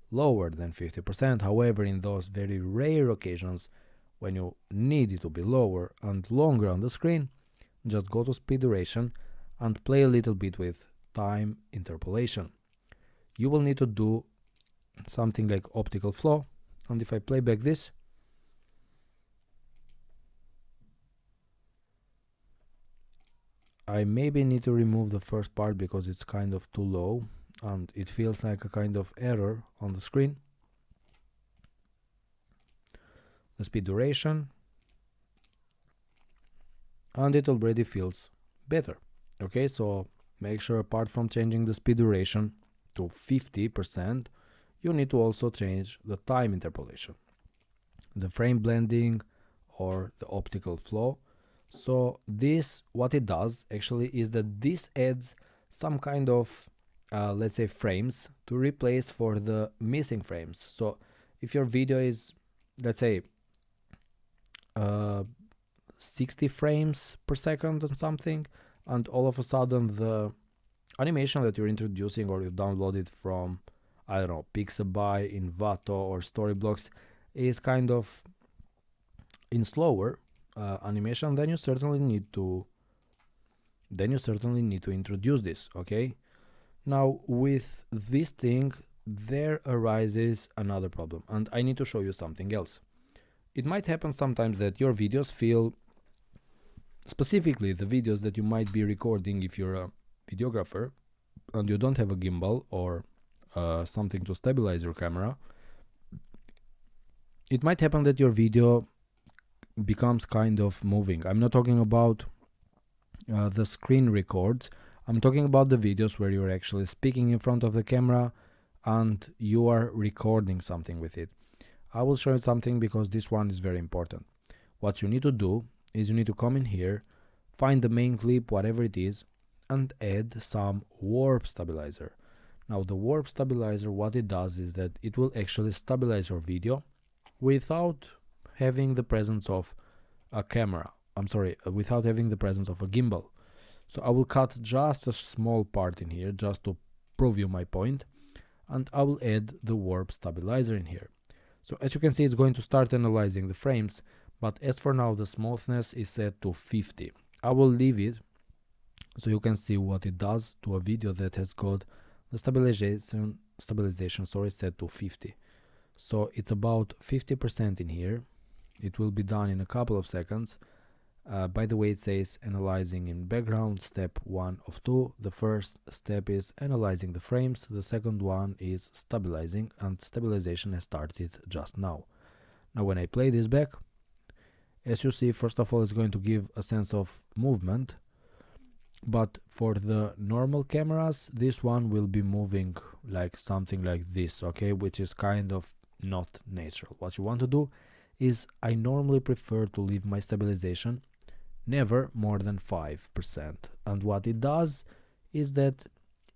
lower than 50%. However, in those very rare occasions when you need it to be lower and longer on the screen, just go to speed duration and play a little bit with time interpolation. You will need to do something like optical flow, and if I play back this, I maybe need to remove the first part because it's kind of too low and it feels like a kind of error on the screen. The speed duration, and it already feels better. Okay, so make sure apart from changing the speed duration to 50%, you need to also change the time interpolation, the frame blending, or the optical flow. So this, what it does actually is that this adds some kind of let's say frames to replace for the missing frames. So if your video is, let's say 60 frames per second or something, and all of a sudden the animation that you're introducing or you downloaded from, I don't know, Pixabay, Envato or Storyblocks is kind of in slower animation, then you certainly need to introduce this. Okay, now with this thing there arises another problem, and I need to show you something else. It might happen sometimes that your videos feel, specifically the videos that you might be recording if you're a videographer and you don't have a gimbal or something to stabilize your camera, it might happen that your video becomes kind of moving. I'm not talking about the screen records, I'm talking about the videos where you're actually speaking in front of the camera and you are recording something with it. I will show you something because this one is very important. What you need to do is you need to come in here, find the main clip, whatever it is, and add some warp stabilizer. Now the warp stabilizer, what it does is that it will actually stabilize your video without having the presence of a camera. Without having the presence of a gimbal. So I will cut just a small part in here just to prove you my point, and I will add the warp stabilizer in here. So as you can see, it's going to start analyzing the frames, but as for now the smoothness is set to 50. I will leave it so you can see what it does to a video that has got the stabilization set to 50. So it's about 50% in here. It will be done in a couple of seconds. By the way, it says analyzing in background, step 1 of 2. The first step is analyzing the frames, the second one is stabilizing, and stabilization has started just now. Now when I play this back, as you see, first of all it's going to give a sense of movement, but for the normal cameras this one will be moving like something like this, okay, which is kind of not natural. What you want to do is, I normally prefer to leave my stabilization never more than 5%, and what it does is that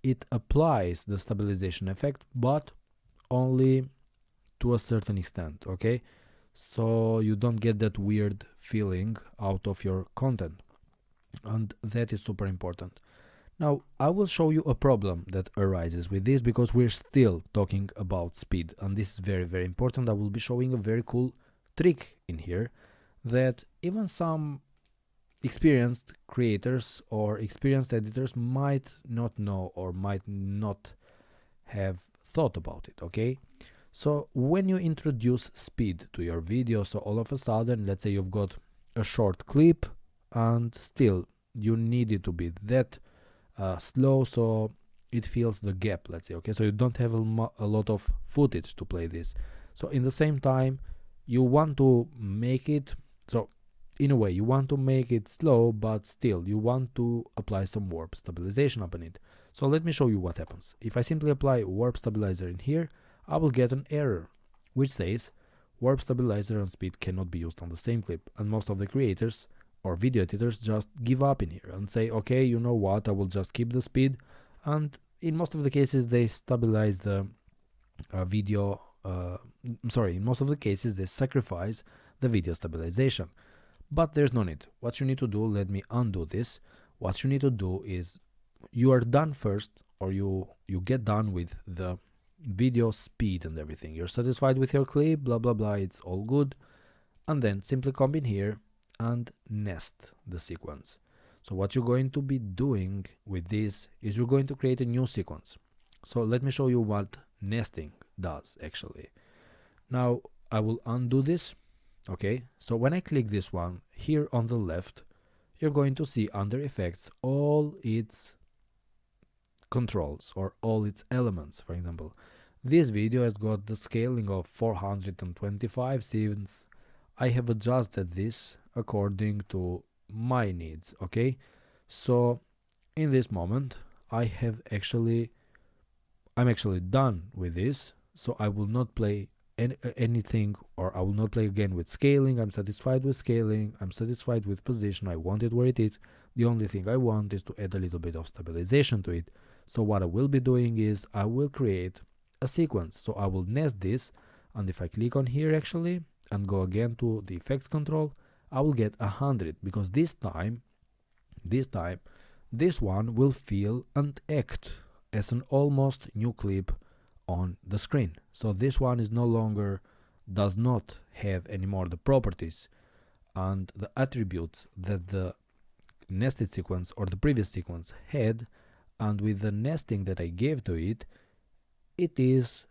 it applies the stabilization effect, but only to a certain extent, okay, so you don't get that weird feeling out of your content, and that is super important. Now I will show you a problem that arises with this because we're still talking about speed, and this is very, very important. I will be showing a very cool trick in here that even some experienced creators or experienced editors might not know or might not have thought about it. Okay, so when you introduce speed to your video, so all of a sudden, let's say you've got a short clip and still you need it to be that slow so it fills the gap, let's say, okay, so you don't have a lot of footage to play this. So in the same time you want to make it, so in a way you want to make it slow, but still you want to apply some warp stabilization upon it. So let me show you what happens. If I simply apply warp stabilizer in here, I will get an error which says warp stabilizer and speed cannot be used on the same clip, and most of the creators or video editors just give up in here and say, okay, you know what, I will just keep the speed, and in most of the cases they stabilize the video, in most of the cases they sacrifice the video stabilization. But there's no need. What you need to do, let me undo this. What you need to do is you are done first, or you get done with the video speed and everything. You're satisfied with your clip, blah blah blah, it's all good, and then simply come in here and nest the sequence. So what you're going to be doing with this is you're going to create a new sequence. So let me show you what nesting does actually. Now I will undo this. Okay, so when I click this one here on the left, you're going to see under effects all its controls or all its elements. For example, this video has got the scaling of 425 since I have adjusted this according to my needs. Okay, so in this moment I'm actually done with this, so I will not play anything, or I will not play again with scaling. I'm satisfied with scaling, I'm satisfied with position, I want it where it is. The only thing I want is to add a little bit of stabilization to it. So what I will be doing is I will create a sequence. So I will nest this, and if I click on here actually and go again to the effects control, I will get 100, because this time this one will feel and act as an almost new clip on the screen. So this one is no longer, does not have anymore the properties and the attributes that the nested sequence or the previous sequence had, and with the nesting that I gave to it, it is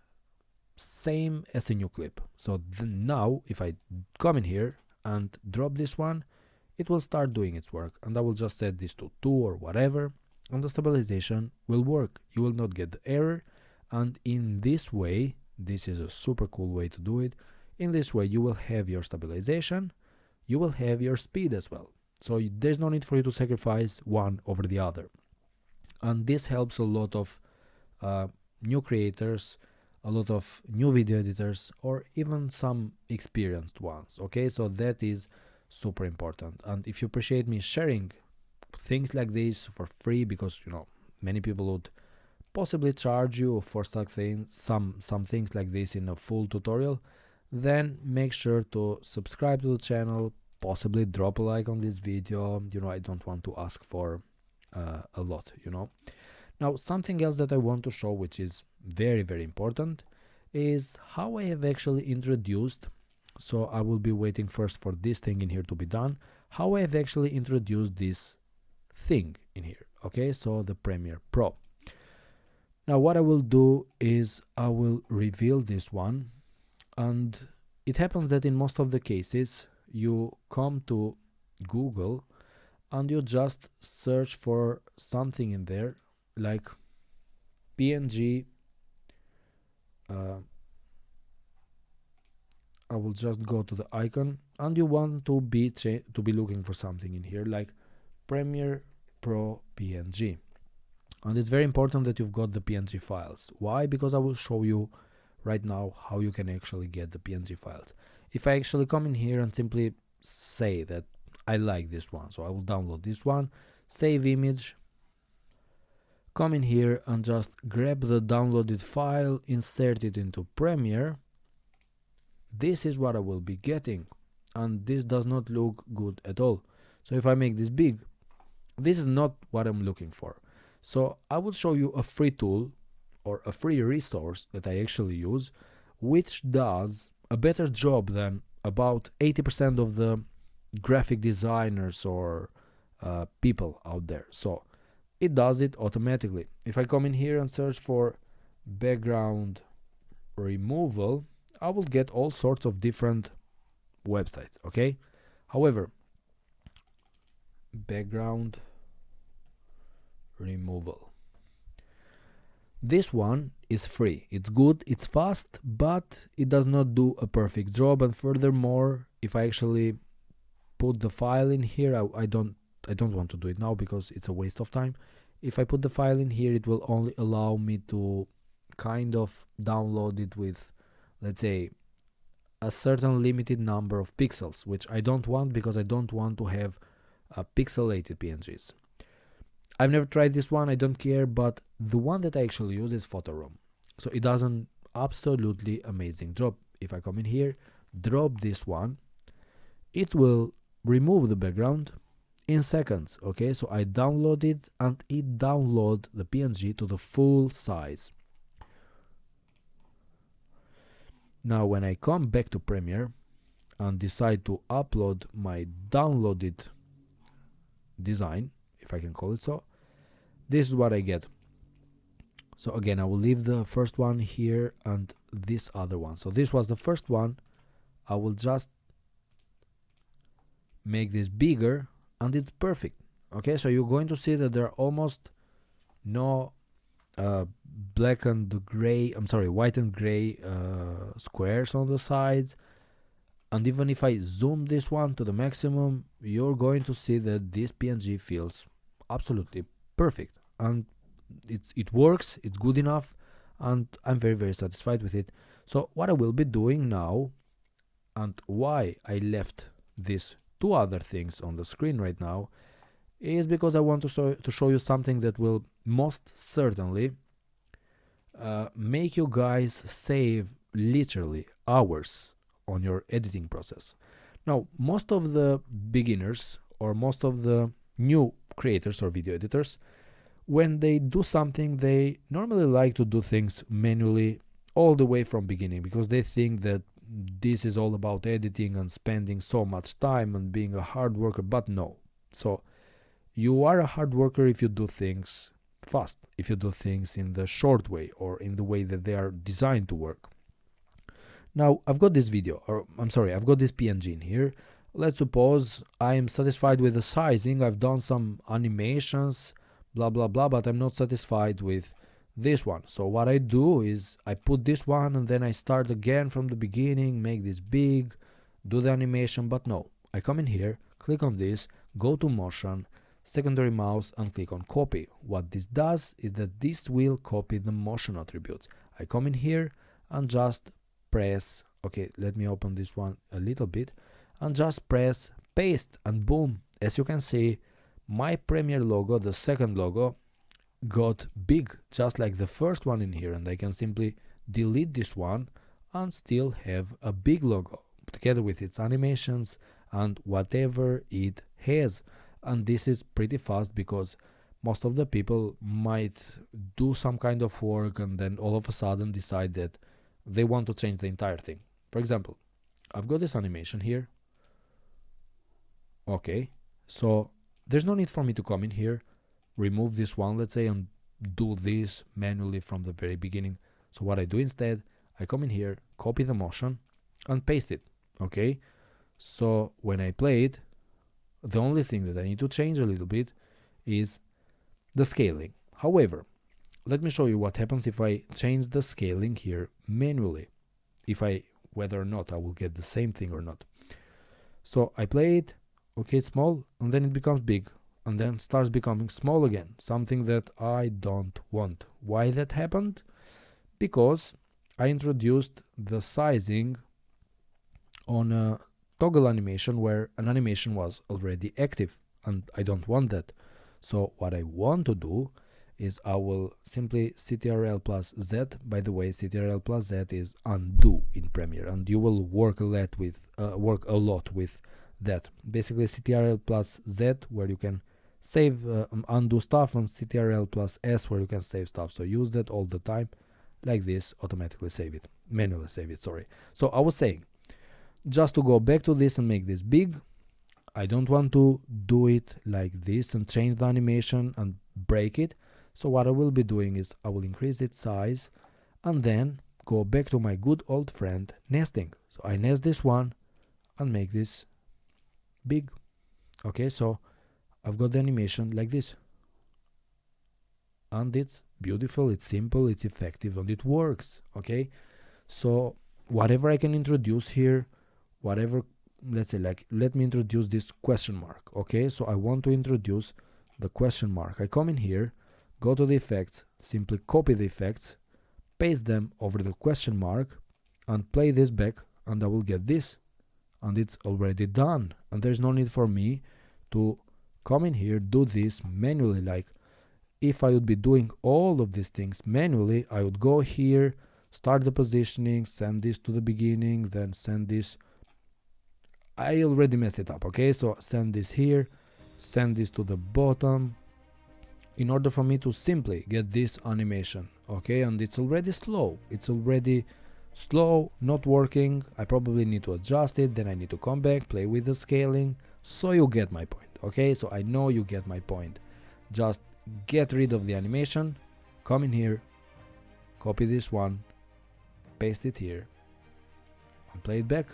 same as a new clip. So now if I come in here and drop this one, it will start doing its work, and I will just set this to 2 or whatever, and the stabilization will work. You will not get the error. And in this way, this is a super cool way to do it. In this way, you will have your stabilization, you will have your speed as well. So there's no need for you to sacrifice one over the other. And this helps a lot of new creators, a lot of new video editors, or even some experienced ones. Okay, so that is super important. And if you appreciate me sharing things like this for free, because many people would possibly charge you for something, some things like this in a full tutorial, then make sure to subscribe to the channel, possibly drop a like on this video. I don't want to ask for a lot. Now something else that I want to show, which is very very important, is how I have actually introduced, so I will be waiting first for this thing in here to be done, how I have actually introduced this thing in here. Okay, so the Premiere Pro. Now what I will do is I will reveal this one, and it happens that in most of the cases you come to Google and you just search for something in there like PNG. I will just go to the icon, and you want to be looking for something in here like Premiere Pro PNG. And it's very important that you've got the PNG files. Why? Because I will show you right now how you can actually get the PNG files. If I actually come in here and simply say that I like this one, so I will download this one, save image, come in here and just grab the downloaded file, insert it into Premiere. This is what I will be getting, and this does not look good at all. So if I make this big, this is not what I'm looking for. So I will show you a free tool or a free resource that I actually use, which does a better job than about 80% of the graphic designers or people out there. So it does it automatically. If I come in here and search for background removal, I will get all sorts of different websites. Okay, however, background removal, this one is free. It's good, it's fast, but it does not do a perfect job. And furthermore, if I actually put the file in here, I don't want to do it now because it's a waste of time. If I put the file in here, it will only allow me to kind of download it with, let's say, a certain limited number of pixels, which I don't want because I don't want to have pixelated PNGs. I've never tried this one, I don't care, but the one that I actually use is Photoroom. So it does an absolutely amazing job. If I come in here, drop this one, it will remove the background in seconds. Okay, so I download it and it downloads the PNG to the full size. Now when I come back to Premiere and decide to upload my downloaded design, if I can call it so, this is what I get. So again, I will leave the first one here and this other one. So this was the first one. I will just make this bigger and it's perfect. Okay, so you're going to see that there are almost no white and gray squares on the sides. And even if I zoom this one to the maximum, you're going to see that this PNG feels absolutely perfect, and it works, it's good enough, and I'm very, very satisfied with it. So what I will be doing now, and why I left these two other things on the screen right now, is because I want to show you something that will most certainly make you guys save literally hours on your editing process. Now, most of the beginners or most of the new creators or video editors, when they do something, they normally like to do things manually all the way from beginning, because they think that this is all about editing and spending so much time and being a hard worker. But no. So you are a hard worker if you do things fast, if you do things in the short way or in the way that they are designed to work. Now I've got this I've got this PNG in here. Let's suppose I am satisfied with the sizing, I've done some animations, blah blah blah, but I'm not satisfied with this one. So what I do is I put this one and then I start again from the beginning, make this big, do the animation. But no, I come in here, click on this, go to motion, secondary mouse, and click on copy. What this does is that this will copy the motion attributes. I come in here and just press, okay, let me open this one a little bit, and just press paste, and boom, as you can see, my Premiere logo, the second logo, got big just like the first one in here, and I can simply delete this one and still have a big logo together with its animations and whatever it has. And this is pretty fast because most of the people might do some kind of work and then all of a sudden decide that they want to change the entire thing. For example, I've got this animation here. Okay, so there's no need for me to come in here, remove this one, let's say, and do this manually from the very beginning. So what I do instead, I come in here, copy the motion and paste it. Okay, so when I play it, the only thing that I need to change a little bit is the scaling. However, let me show you what happens if I change the scaling here manually, whether or not I will get the same thing or not. So I play it, okay, it's small, and then it becomes big, and then starts becoming small again, something that I don't want. Why that happened? Because I introduced the sizing on a toggle animation where an animation was already active, and I don't want that. So what I want to do is I will simply CTRL plus Z. By the way, CTRL plus Z is undo in Premiere, and you will work a lot with that. Basically, CTRL plus Z where you can save undo stuff, and CTRL plus S where you can save stuff. So use that all the time, like this, automatically save it, manually save it, sorry. So I was saying, just to go back to this and make this big, I don't want to do it like this and change the animation and break it. So what I will be doing is I will increase its size and then go back to my good old friend nesting. So I nest this one and make this big. Okay, so I've got the animation like this, and it's beautiful, it's simple, it's effective, and it works. Okay, so whatever I can introduce here, whatever, let's say, like, let me introduce this question mark. Okay, so I want to introduce the question mark. I come in here, go to the effects, simply copy the effects, paste them over the question mark, and play this back, and I will get this, and it's already done. And there's no need for me to come in here, do this manually. Like, if I would be doing all of these things manually, I would go here, start the positioning, send this to the beginning, then send this. I already messed it up, okay? So send this here, send this to the bottom, in order for me to simply get this animation, okay? And it's already slow. It's already slow, not working. I probably need to adjust it, then I need to come back, play with the scaling. So you get my point, okay? So I know you get my point. Just get rid of the animation, come in here, copy this one, paste it here, and play it back.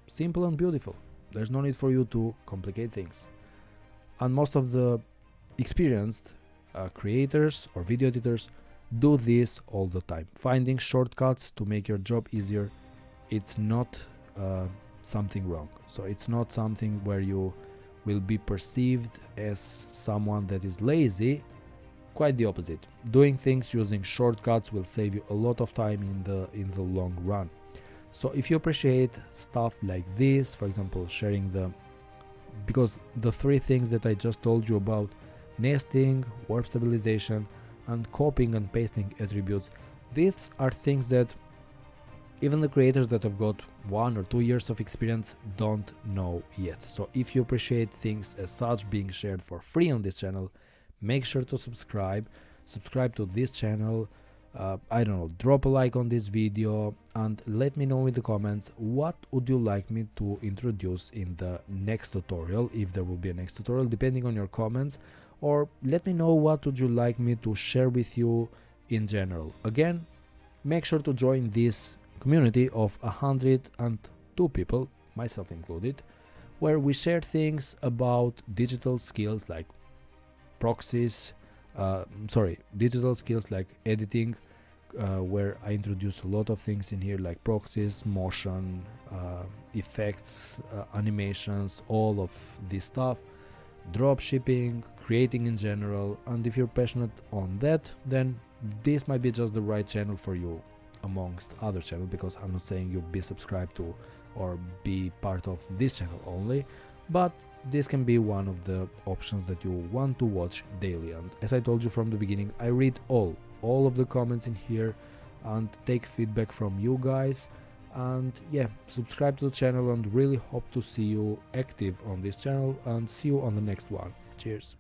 Simple and beautiful. There's no need for you to complicate things. And most of the experienced creators or video editors do this all the time. Finding shortcuts to make your job easier, it's not something wrong. So it's not something where you will be perceived as someone that is lazy. Quite the opposite. Doing things using shortcuts will save you a lot of time in the long run. So if you appreciate stuff like this, for example, sharing because the three things that I just told you about, nesting, warp stabilization, and copying and pasting attributes, these are things that even the creators that have got 1 or 2 years of experience don't know yet. So if you appreciate things as such being shared for free on this channel, make sure to subscribe to this channel. I don't know, drop a like on this video, and let me know in the comments what would you like me to introduce in the next tutorial, if there will be a next tutorial, depending on your comments, or let me know what would you like me to share with you in general. Again, make sure to join this community of 102 people, myself included, where we share things about digital skills like proxies, digital skills like editing, where I introduce a lot of things in here like proxies, motion, effects, animations, all of this stuff, drop shipping, creating in general. And if you're passionate on that, then this might be just the right channel for you amongst other channels, because I'm not saying you be subscribed to or be part of this channel only, but this can be one of the options that you want to watch daily. And as I told you from the beginning, I read all of the comments in here and take feedback from you guys. And yeah, subscribe to the channel, and really hope to see you active on this channel, and see you on the next one. Cheers.